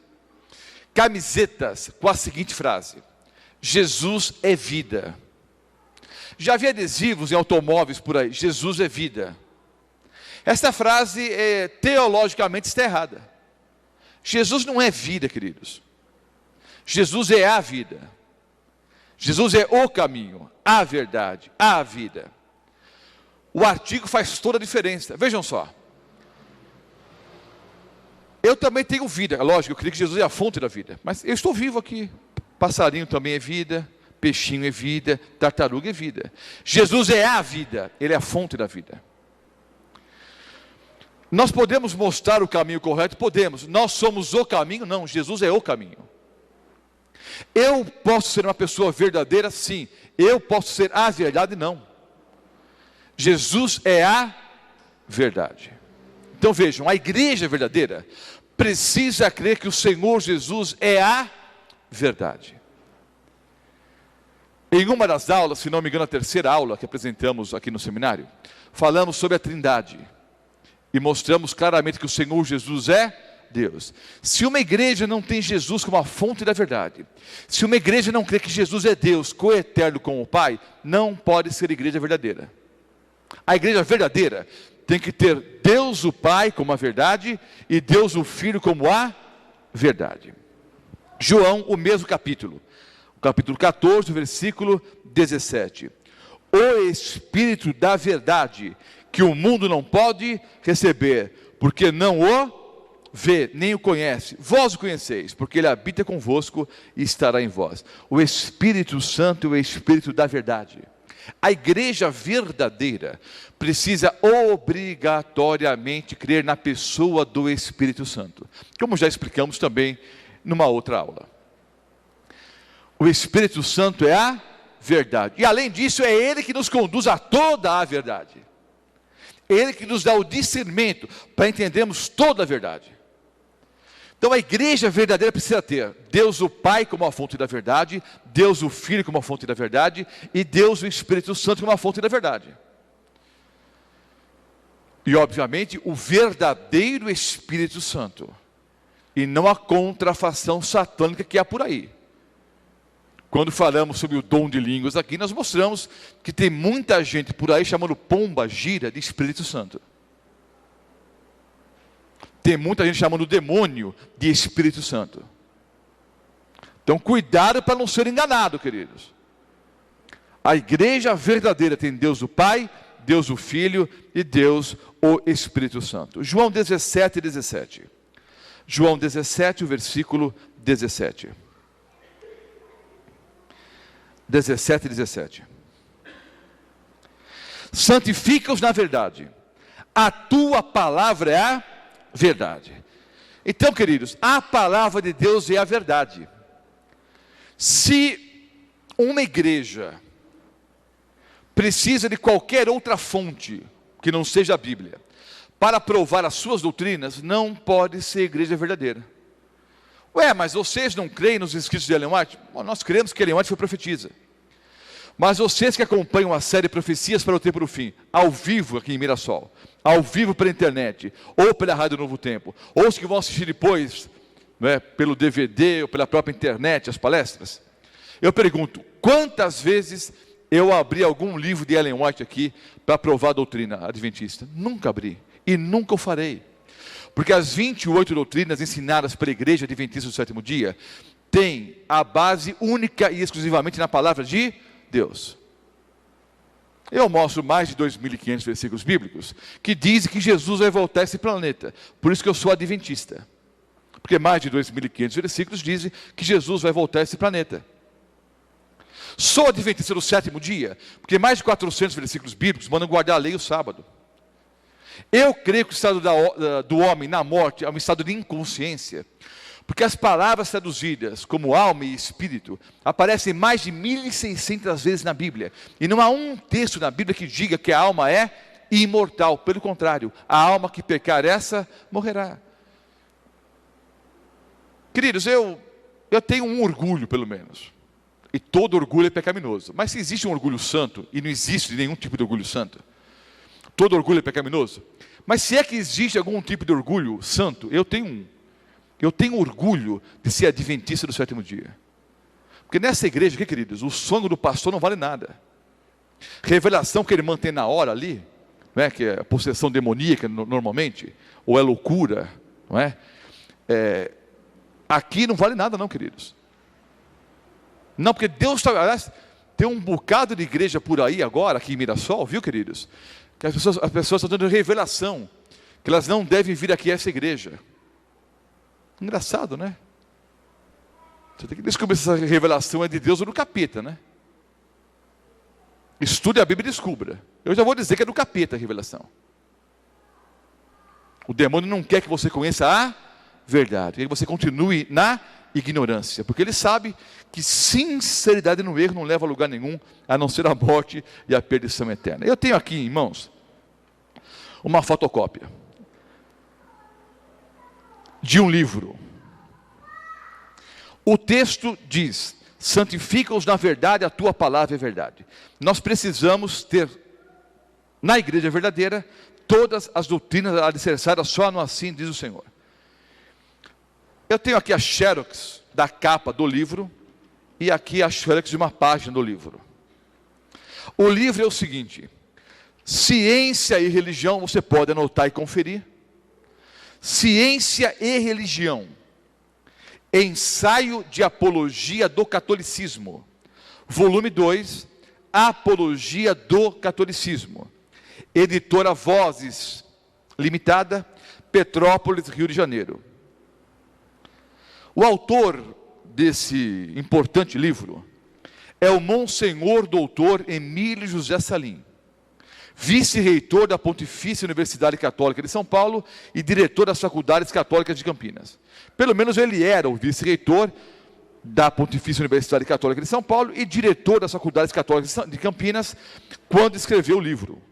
camisetas com a seguinte frase: Jesus é vida. Já vi adesivos em automóveis por aí: Jesus é vida. Esta frase, teologicamente, está errada. Jesus não é vida, queridos. Jesus é a vida. Jesus é o caminho, a verdade, a vida. O artigo faz toda a diferença. Vejam só. Eu também tenho vida. Lógico, eu creio que Jesus é a fonte da vida. Mas eu estou vivo aqui. Passarinho também é vida. Peixinho é vida. Tartaruga é vida. Jesus é a vida. Ele é a fonte da vida. Nós podemos mostrar o caminho correto? Podemos. Nós somos o caminho? Não, Jesus é o caminho. Eu posso ser uma pessoa verdadeira? Sim. Eu posso ser a verdade? Não. Jesus é a verdade. Então vejam, a igreja verdadeira precisa crer que o Senhor Jesus é a verdade. Em uma das aulas, se não me engano a terceira aula que apresentamos aqui no seminário, falamos sobre a Trindade. E mostramos claramente que o Senhor Jesus é Deus. Se uma igreja não tem Jesus como a fonte da verdade, se uma igreja não crê que Jesus é Deus, coeterno com o Pai, não pode ser igreja verdadeira. A igreja verdadeira tem que ter Deus o Pai como a verdade e Deus o Filho como a verdade. João, o mesmo capítulo. O capítulo 14, versículo 17. O Espírito da verdade, que o mundo não pode receber, porque não o vê, nem o conhece. Vós o conheceis, porque ele habita convosco e estará em vós. O Espírito Santo é o Espírito da verdade. A igreja verdadeira precisa obrigatoriamente crer na pessoa do Espírito Santo, como já explicamos também numa outra aula. O Espírito Santo é a verdade, e além disso é Ele que nos conduz a toda a verdade. Ele que nos dá o discernimento para entendermos toda a verdade. Então a igreja verdadeira precisa ter Deus o Pai como a fonte da verdade, Deus o Filho como a fonte da verdade e Deus o Espírito Santo como a fonte da verdade. E obviamente o verdadeiro Espírito Santo, e não a contrafação satânica que há por aí. Quando falamos sobre o dom de línguas aqui, nós mostramos que tem muita gente por aí chamando pomba gira de Espírito Santo. Tem muita gente chamando o demônio de Espírito Santo. Então cuidado para não ser enganado, queridos. A igreja verdadeira tem Deus o Pai, Deus o Filho e Deus o Espírito Santo. João 17, 17. João 17, o versículo 17. 17 e 17. santifica-os na verdade. A tua palavra é a verdade. Então, queridos, a palavra de Deus é a verdade. Se uma igreja precisa de qualquer outra fonte que não seja a Bíblia para provar as suas doutrinas, não pode ser igreja verdadeira. Ué, mas vocês não creem nos escritos de Ellen White? Bom, nós cremos que Ellen White foi profetisa. Mas vocês que acompanham a série Profecias para o Tempo do Fim, ao vivo aqui em Mirassol, ao vivo pela internet, ou pela Rádio Novo Tempo, ou os que vão assistir depois, pelo DVD ou pela própria internet, as palestras, eu pergunto, quantas vezes eu abri algum livro de Ellen White aqui para provar a doutrina adventista? Nunca abri, e nunca o farei. Porque as 28 doutrinas ensinadas pela Igreja Adventista do Sétimo Dia têm a base única e exclusivamente na palavra de Deus. Eu mostro mais de 2.500 versículos bíblicos que dizem que Jesus vai voltar a esse planeta. Por isso que eu sou adventista. Porque mais de 2.500 versículos dizem que Jesus vai voltar a esse planeta. Sou adventista do sétimo dia, porque mais de 400 versículos bíblicos mandam guardar a lei o sábado. Eu creio que o estado do homem na morte é um estado de inconsciência, porque as palavras traduzidas como alma e espírito aparecem mais de 1.600 vezes na Bíblia. E não há um texto na Bíblia que diga que a alma é imortal. Pelo contrário, a alma que pecar essa, morrerá. Queridos, eu tenho um orgulho, pelo menos. E todo orgulho é pecaminoso. Mas se existe um orgulho santo, e não existe nenhum tipo de orgulho santo, todo orgulho é pecaminoso. Mas se é que existe algum tipo de orgulho santo, eu tenho um. Eu tenho orgulho de ser adventista do sétimo dia. Porque nessa igreja aqui, queridos, o sonho do pastor não vale nada. Revelação que ele mantém na hora ali, não é? Que é a possessão demoníaca normalmente, ou é loucura, não é? Aqui não vale nada não, queridos. Não, porque Deus está... Aliás, tem um bocado de igreja por aí agora, aqui em Mirassol, viu, queridos? Que as pessoas estão dando revelação, que elas não devem vir aqui a essa igreja. Engraçado, né? Você tem que descobrir se essa revelação é de Deus ou do capeta, né? Estude a Bíblia e descubra. Eu já vou dizer que é do capeta a revelação. O demônio não quer que você conheça a verdade, quer que você continue na ignorância, porque ele sabe que sinceridade no erro não leva a lugar nenhum, a não ser a morte e a perdição eterna. Eu tenho aqui, irmãos, uma fotocópia de um livro. O texto diz: santifica-os na verdade, a tua palavra é verdade. Nós precisamos ter na igreja verdadeira todas as doutrinas alicerçadas só no assim diz o Senhor. Eu tenho aqui a xerox da capa do livro e aqui a xerox de uma página do livro. O livro é o seguinte: ciência e religião, você pode anotar e conferir. Ciência e religião, ensaio de apologia do catolicismo, volume 2, apologia do catolicismo, editora Vozes Limitada, Petrópolis, Rio de Janeiro. O autor desse importante livro é o Monsenhor Doutor Emílio José Salim, vice-reitor da Pontifícia Universidade Católica de São Paulo e diretor das Faculdades Católicas de Campinas. Pelo menos ele era o vice-reitor da Pontifícia Universidade Católica de São Paulo e diretor das Faculdades Católicas de Campinas quando escreveu o livro.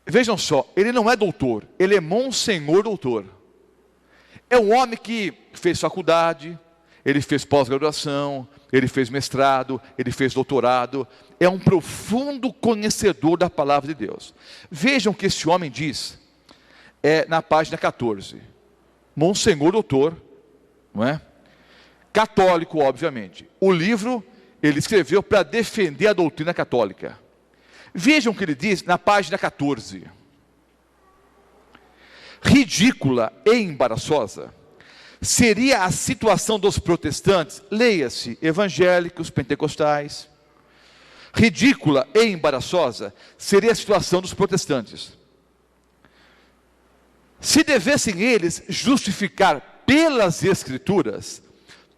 Vejam só, ele não é doutor, ele é Monsenhor Doutor. É um homem que fez faculdade, ele fez pós-graduação, ele fez mestrado, ele fez doutorado. É um profundo conhecedor da palavra de Deus. Vejam o que esse homem diz, na página 14. Monsenhor Doutor, não é? Católico, obviamente. O livro ele escreveu para defender a doutrina católica. Vejam o que ele diz na página 14. Ridícula e embaraçosa seria a situação dos protestantes, leia-se, evangélicos, pentecostais. Ridícula e embaraçosa seria a situação dos protestantes, se devessem eles justificar pelas Escrituras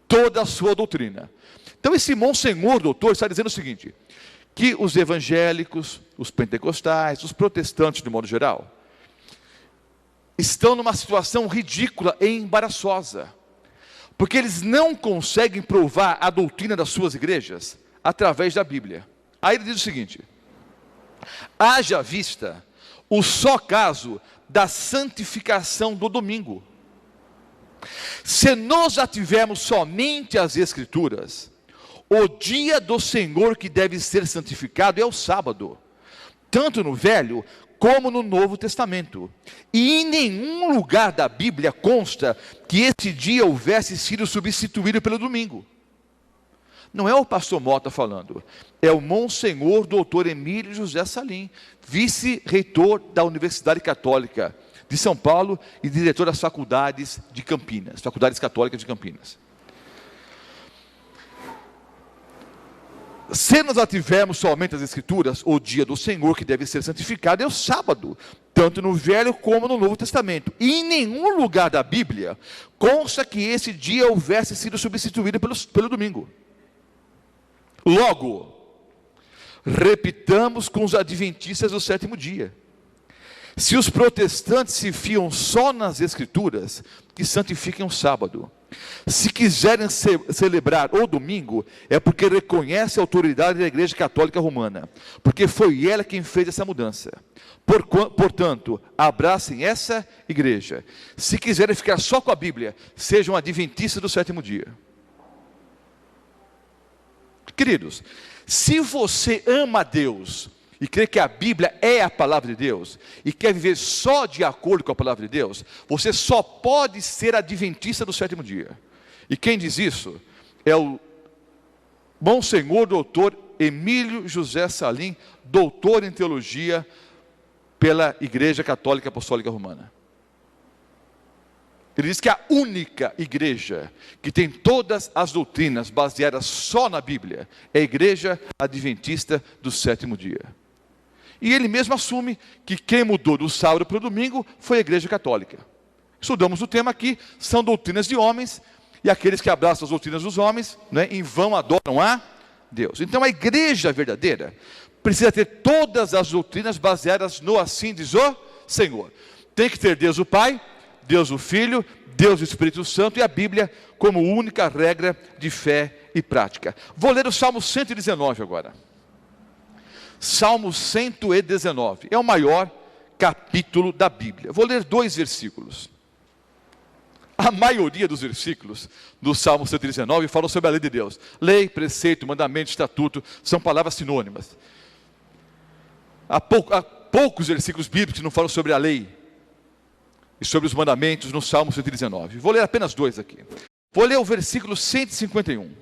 toda a sua doutrina. Então esse Monsenhor Doutor está dizendo o seguinte, que os evangélicos, os pentecostais, os protestantes de modo geral, estão numa situação ridícula e embaraçosa, porque eles não conseguem provar a doutrina das suas igrejas através da Bíblia. Aí ele diz o seguinte: haja vista o só caso da santificação do domingo. Se nós já tivermos somente as Escrituras, o dia do Senhor que deve ser santificado é o sábado, tanto no Velho como no Novo Testamento. E em nenhum lugar da Bíblia consta que esse dia houvesse sido substituído pelo domingo. Não é o pastor Mota falando, é o Monsenhor Dr. Emílio José Salim, vice-reitor da Universidade Católica de São Paulo e diretor das faculdades de Campinas, Faculdades Católicas de Campinas. Se nós já tivermos somente as Escrituras, o dia do Senhor que deve ser santificado é o sábado, tanto no Velho como no Novo Testamento. E em nenhum lugar da Bíblia consta que esse dia houvesse sido substituído pelo domingo. Logo, repitamos com os adventistas do sétimo dia. Se os protestantes se fiam só nas Escrituras, que santifiquem o sábado. Se quiserem celebrar o domingo, é porque reconhece a autoridade da Igreja Católica Romana, porque foi ela quem fez essa mudança. Portanto, abracem essa igreja. Se quiserem ficar só com a Bíblia, sejam adventistas do sétimo dia. Queridos, se você ama a Deus e crê que a Bíblia é a palavra de Deus, e quer viver só de acordo com a palavra de Deus, você só pode ser adventista do sétimo dia. E quem diz isso é o Monsenhor Dr. Emílio José Salim, doutor em teologia pela Igreja Católica Apostólica Romana. Ele diz que a única igreja que tem todas as doutrinas baseadas só na Bíblia é a Igreja Adventista do sétimo dia. E ele mesmo assume que quem mudou do sábado para o domingo foi a Igreja Católica. Estudamos o tema aqui, são doutrinas de homens, e aqueles que abraçam as doutrinas dos homens, né, em vão adoram a Deus. Então a igreja verdadeira precisa ter todas as doutrinas baseadas no assim diz o Senhor. Tem que ter Deus o Pai, Deus o Filho, Deus o Espírito Santo e a Bíblia como única regra de fé e prática. Vou ler o Salmo 119 agora. Salmo 119, é o maior capítulo da Bíblia. Vou ler 2 versículos. A maioria dos versículos do Salmo 119 falam sobre a lei de Deus. Lei, preceito, mandamento, estatuto, são palavras sinônimas. Há poucos versículos bíblicos que não falam sobre a lei e sobre os mandamentos no Salmo 119. Vou ler apenas 2 aqui. Vou ler o versículo 151.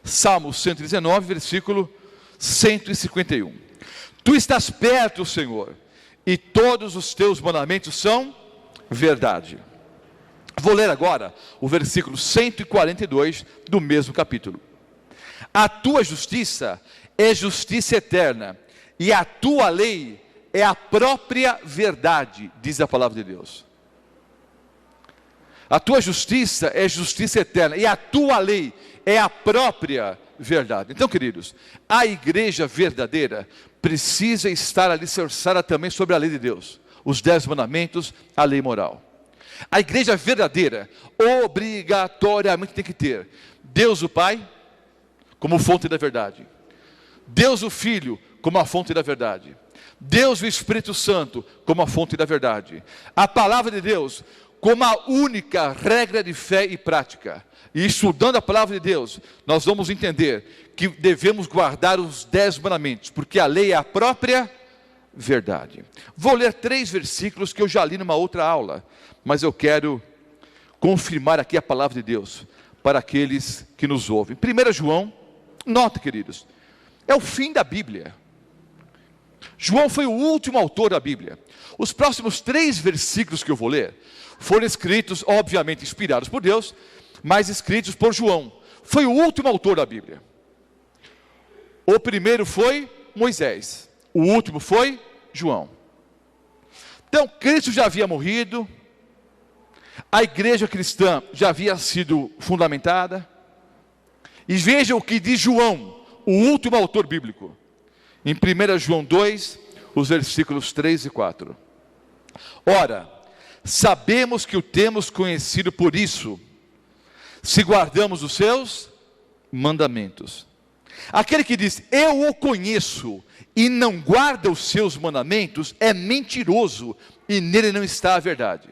Salmo 119, versículo 151. Tu estás perto, Senhor, e todos os teus mandamentos são verdade. Vou ler agora o versículo 142 do mesmo capítulo. A tua justiça é justiça eterna, e a tua lei é a própria verdade, diz a palavra de Deus. A tua justiça é justiça eterna, e a tua lei é a própria verdade. Então, queridos, a igreja verdadeira precisa estar alicerçada também sobre a lei de Deus, os 10 mandamentos, a lei moral. A igreja verdadeira, obrigatoriamente tem que ter Deus o Pai, como fonte da verdade. Deus o Filho, como a fonte da verdade. Deus o Espírito Santo, como a fonte da verdade. A palavra de Deus, como a única regra de fé e prática. E estudando a palavra de Deus, nós vamos entender que devemos guardar os 10 mandamentos, porque a lei é a própria verdade. Vou ler 3 versículos que eu já li numa outra aula, mas eu quero confirmar aqui a palavra de Deus para aqueles que nos ouvem. 1 João, nota, queridos, é o fim da Bíblia. João foi o último autor da Bíblia. Os próximos 3 versículos que eu vou ler foram escritos, obviamente inspirados por Deus, mas escritos por João. Foi o último autor da Bíblia. O primeiro foi Moisés, o último foi João. Então, Cristo já havia morrido, a igreja cristã já havia sido fundamentada, e veja o que diz João, o último autor bíblico. Em 1 João 2, os versículos 3 e 4. Ora, sabemos que o temos conhecido por isso, se guardamos os seus mandamentos. Aquele que diz, eu o conheço, e não guarda os seus mandamentos, é mentiroso, e nele não está a verdade.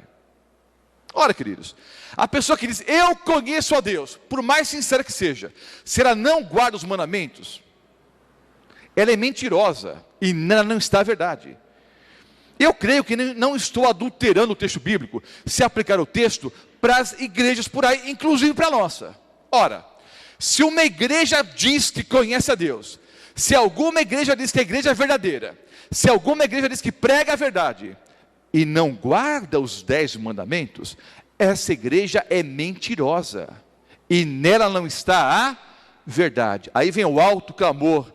Ora, queridos, a pessoa que diz, eu conheço a Deus, por mais sincera que seja, se ela não guarda os mandamentos, ela é mentirosa, e nela não está a verdade. Eu creio que não estou adulterando o texto bíblico, se aplicar o texto para as igrejas por aí, inclusive para a nossa. Ora, se uma igreja diz que conhece a Deus, se alguma igreja diz que a igreja é verdadeira, se alguma igreja diz que prega a verdade, e não guarda os 10 mandamentos, essa igreja é mentirosa, e nela não está a verdade. Aí vem o alto clamor,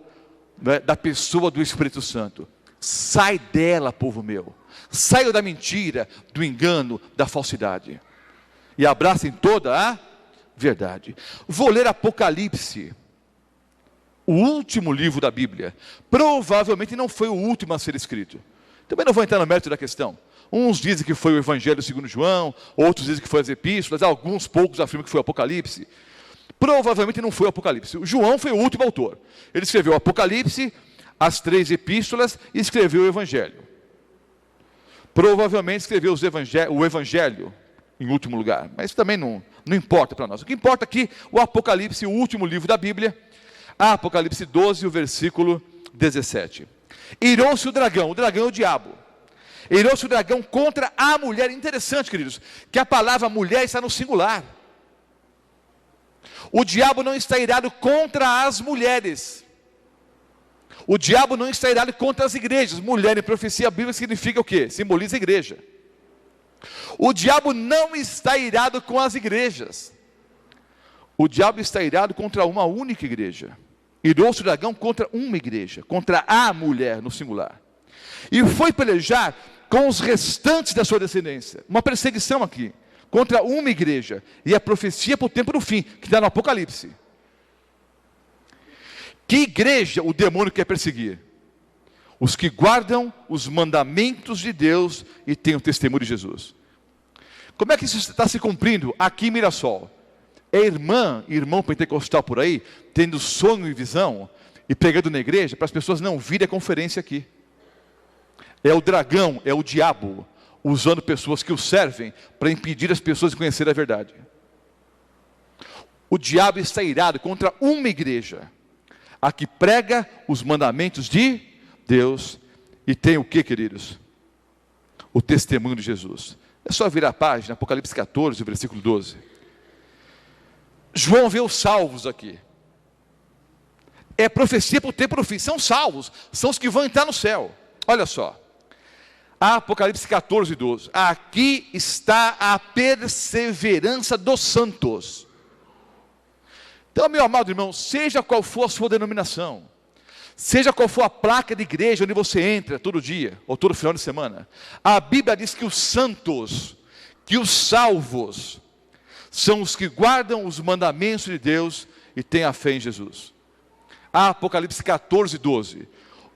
né, da pessoa do Espírito Santo. Sai dela, povo meu, saia da mentira, do engano, da falsidade, e abracem toda a verdade. Vou ler Apocalipse, o último livro da Bíblia. Provavelmente não foi o último a ser escrito. Também não vou entrar no mérito da questão. Uns dizem que foi o Evangelho segundo João, outros dizem que foi as Epístolas, alguns poucos afirmam que foi o Apocalipse. Provavelmente não foi o Apocalipse. O João foi o último autor. Ele escreveu o Apocalipse, as 3 epístolas, e escreveu o Evangelho. Provavelmente escreveu o Evangelho em último lugar, mas isso também não importa para nós. O que importa aqui, o Apocalipse, o último livro da Bíblia, Apocalipse 12, o versículo 17. Irou-se o dragão é o diabo. Irou-se o dragão contra a mulher. Interessante, queridos, que a palavra mulher está no singular. O diabo não está irado contra as mulheres. O diabo não está irado contra as igrejas. Mulher em profecia bíblica significa o quê? Simboliza a igreja. O diabo não está irado com as igrejas. O diabo está irado contra uma única igreja. Irou-se o dragão contra uma igreja, contra a mulher no singular. E foi pelejar com os restantes da sua descendência. Uma perseguição aqui, contra uma igreja. E a profecia para o tempo do fim, que está no Apocalipse. Que igreja o demônio quer perseguir? Os que guardam os mandamentos de Deus e têm o testemunho de Jesus. Como é que isso está se cumprindo aqui em Mirassol? É irmão pentecostal por aí, tendo sonho e visão, e pregando na igreja, para as pessoas não virem a conferência aqui. É o dragão, é o diabo, usando pessoas que o servem, para impedir as pessoas de conhecer a verdade. O diabo está irado contra uma igreja, a que prega os mandamentos de Deus, e tem o que, queridos? O testemunho de Jesus. É só virar a página, Apocalipse 14, versículo 12. João vê os salvos aqui. É profecia para o tempo do fim. São salvos, são os que vão entrar no céu. Olha só, Apocalipse 14, 12. Aqui está a perseverança dos santos. Então, meu amado irmão, seja qual for a sua denominação, seja qual for a placa de igreja onde você entra todo dia, ou todo final de semana, a Bíblia diz que os santos, que os salvos, são os que guardam os mandamentos de Deus e têm a fé em Jesus. Apocalipse 14, 12.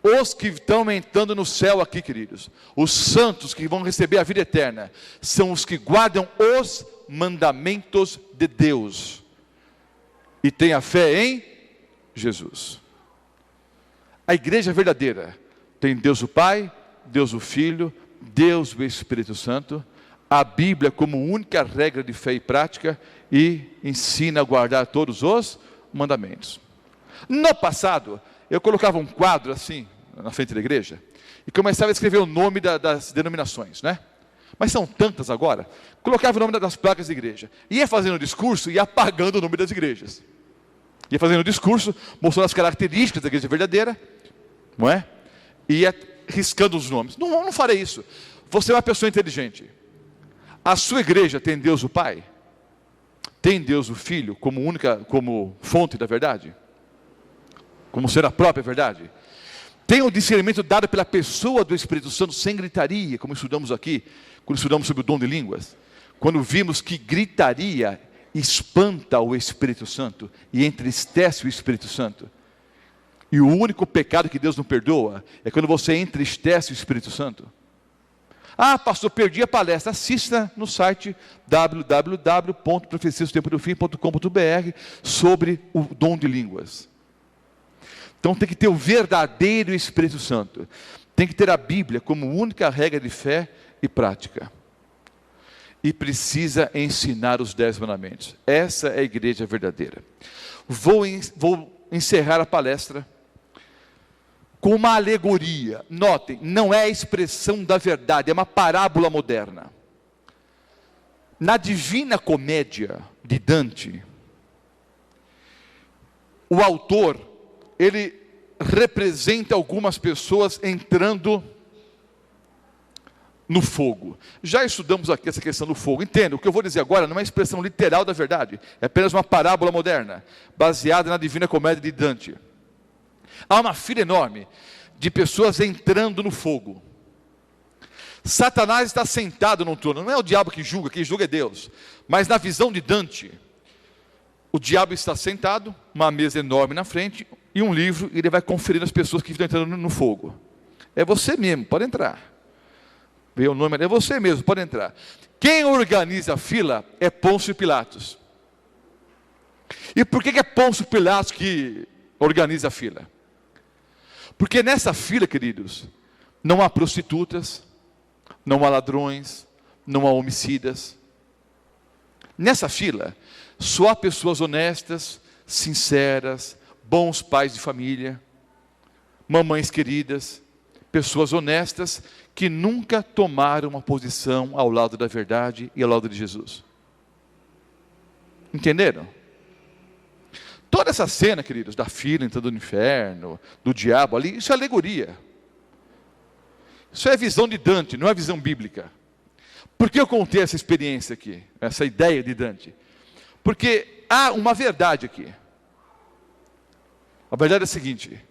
Os que estão entrando no céu aqui, queridos, os santos que vão receber a vida eterna, são os que guardam os mandamentos de Deus e têm a fé em Jesus. A igreja verdadeira tem Deus o Pai, Deus o Filho, Deus o Espírito Santo, a Bíblia como única regra de fé e prática, e ensina a guardar todos os mandamentos. No passado, eu colocava um quadro assim, na frente da igreja, e começava a escrever o nome das denominações, né? Mas são tantas agora. Colocava o nome das placas da igreja, ia fazendo o discurso e ia apagando o nome das igrejas. Ia fazendo o discurso, mostrando as características da igreja verdadeira, não é? E ia riscando os nomes. Não farei isso. Você é uma pessoa inteligente. A sua igreja tem Deus o Pai? Tem Deus o Filho como fonte da verdade? Como ser a própria verdade? Tem o discernimento dado pela pessoa do Espírito Santo, sem gritaria, como estudamos aqui, quando estudamos sobre o dom de línguas, quando vimos que gritaria espanta o Espírito Santo e entristece o Espírito Santo. E o único pecado que Deus não perdoa é quando você entristece o Espírito Santo. Ah, pastor, perdi a palestra. Assista no site www.profeciasdotempodofim.com.br sobre o dom de línguas. Então tem que ter o verdadeiro Espírito Santo. Tem que ter a Bíblia como única regra de fé e prática. E precisa ensinar os 10 mandamentos. Essa é a igreja verdadeira. Vou encerrar a palestra com uma alegoria. Notem, não é a expressão da verdade, é uma parábola moderna. Na Divina Comédia de Dante, o autor, ele representa algumas pessoas entrando no fogo. Já estudamos aqui essa questão do fogo. Entenda, o que eu vou dizer agora não é uma expressão literal da verdade, é apenas uma parábola moderna, baseada na Divina Comédia de Dante. Há uma fila enorme de pessoas entrando no fogo. Satanás está sentado no trono. Não é o diabo que julga, quem julga é Deus. Mas na visão de Dante, o diabo está sentado, uma mesa enorme na frente, e um livro, e ele vai conferir as pessoas que estão entrando no fogo. É você mesmo, pode entrar. Vê o nome, é você mesmo, pode entrar. Quem organiza a fila é Pôncio Pilatos. E por que é Pôncio Pilatos que organiza a fila? Porque nessa fila, queridos, não há prostitutas, não há ladrões, não há homicidas. Nessa fila, só há pessoas honestas, sinceras, bons pais de família, mamães queridas, pessoas honestas que nunca tomaram uma posição ao lado da verdade e ao lado de Jesus. Entenderam? Toda essa cena, queridos, da fila entrando no inferno, do diabo ali, isso é alegoria. Isso é visão de Dante, não é visão bíblica. Por que eu contei essa experiência aqui, essa ideia de Dante? Porque há uma verdade aqui. A verdade é a seguinte: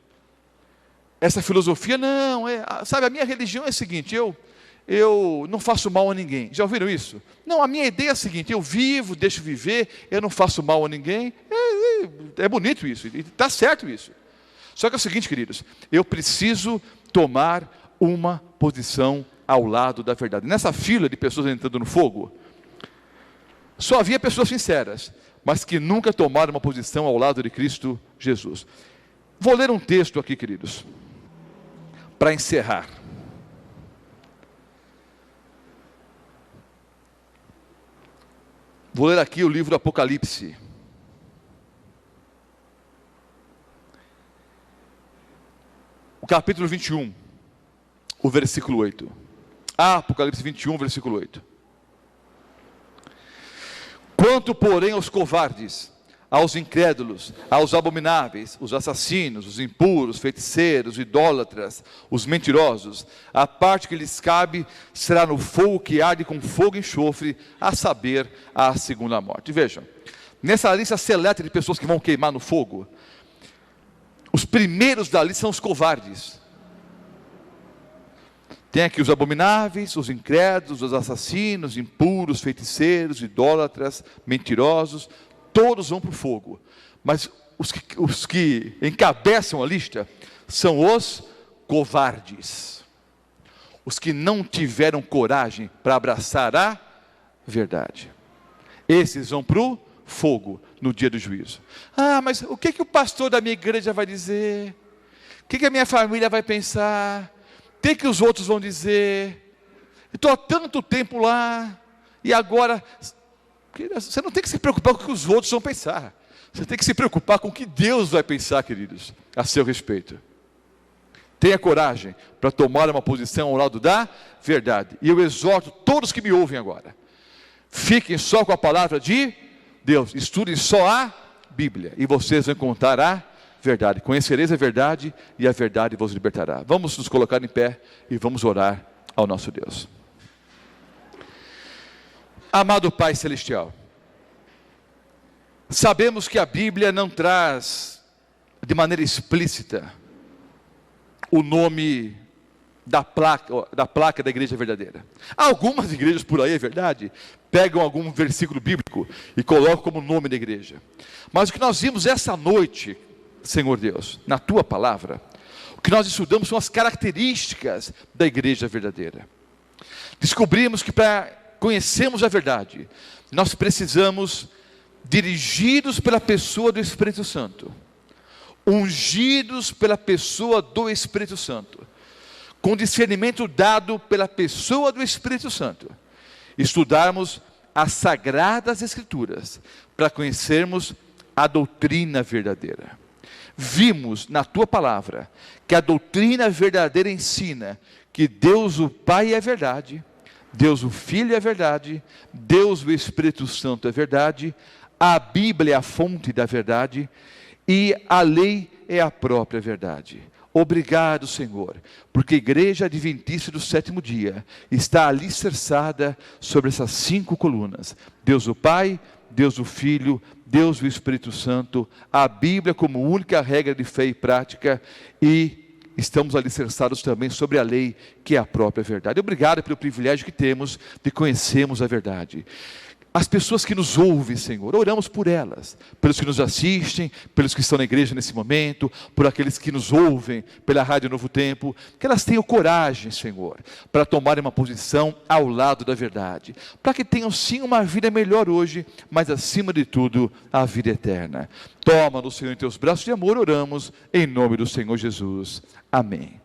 essa filosofia, não, sabe, a minha religião é a seguinte, eu não faço mal a ninguém. Já ouviram isso? Não, a minha ideia é a seguinte: eu vivo, deixo viver, eu não faço mal a ninguém. É bonito isso, está certo isso. Só que é o seguinte, queridos, eu preciso tomar uma posição ao lado da verdade. Nessa fila de pessoas entrando no fogo, só havia pessoas sinceras, mas que nunca tomaram uma posição ao lado de Cristo Jesus. Vou ler um texto aqui, queridos, para encerrar. Vou ler aqui o livro do Apocalipse. O capítulo 21, o versículo 8. Apocalipse 21, versículo 8. Quanto, porém, aos covardes, aos incrédulos, aos abomináveis, os assassinos, os impuros, feiticeiros, idólatras, os mentirosos, a parte que lhes cabe será no fogo que arde com fogo e enxofre, a saber, a segunda morte. Vejam, nessa lista seleta de pessoas que vão queimar no fogo, os primeiros da lista são os covardes. Tem aqui os abomináveis, os incrédulos, os assassinos, impuros, feiticeiros, idólatras, mentirosos, todos vão para o fogo. Mas os que encabeçam a lista são os covardes. Os que não tiveram coragem para abraçar a verdade. Esses vão para o fogo no dia do juízo. Ah, mas o que o pastor da minha igreja vai dizer? O que a minha família vai pensar? O que os outros vão dizer? Estou há tanto tempo lá, e agora... Você não tem que se preocupar com o que os outros vão pensar. Você tem que se preocupar com o que Deus vai pensar, queridos, a seu respeito. Tenha coragem para tomar uma posição ao lado da verdade. E eu exorto todos que me ouvem agora: fiquem só com a palavra de Deus. Estudem só a Bíblia, e vocês vão encontrar a verdade. Conhecereis a verdade, e a verdade vos libertará. Vamos nos colocar em pé e vamos orar ao nosso Deus. Amado Pai Celestial, sabemos que a Bíblia não traz de maneira explícita o nome da placa da igreja verdadeira. Algumas igrejas por aí, é verdade, pegam algum versículo bíblico e colocam como nome da igreja. Mas o que nós vimos essa noite, Senhor Deus, na tua palavra, o que nós estudamos são as características da igreja verdadeira. Descobrimos que para conhecermos a verdade, nós precisamos, dirigidos pela pessoa do Espírito Santo, ungidos pela pessoa do Espírito Santo, com discernimento dado pela pessoa do Espírito Santo, estudarmos as Sagradas Escrituras, para conhecermos a doutrina verdadeira. Vimos na tua palavra, que a doutrina verdadeira ensina, que Deus o Pai é verdade, Deus o Filho é verdade, Deus o Espírito Santo é verdade, a Bíblia é a fonte da verdade, e a lei é a própria verdade. Obrigado, Senhor, porque a Igreja Adventista do Sétimo Dia está alicerçada sobre essas 5 colunas: Deus o Pai, Deus o Filho, Deus o Espírito Santo, a Bíblia como única regra de fé e prática, e estamos alicerçados também sobre a lei, que é a própria verdade. Obrigado pelo privilégio que temos de conhecermos a verdade. As pessoas que nos ouvem, Senhor, oramos por elas, pelos que nos assistem, pelos que estão na igreja nesse momento, por aqueles que nos ouvem pela Rádio Novo Tempo, que elas tenham coragem, Senhor, para tomarem uma posição ao lado da verdade, para que tenham sim uma vida melhor hoje, mas acima de tudo, a vida eterna. Toma-nos, Senhor, em teus braços de amor, oramos, em nome do Senhor Jesus. Amém.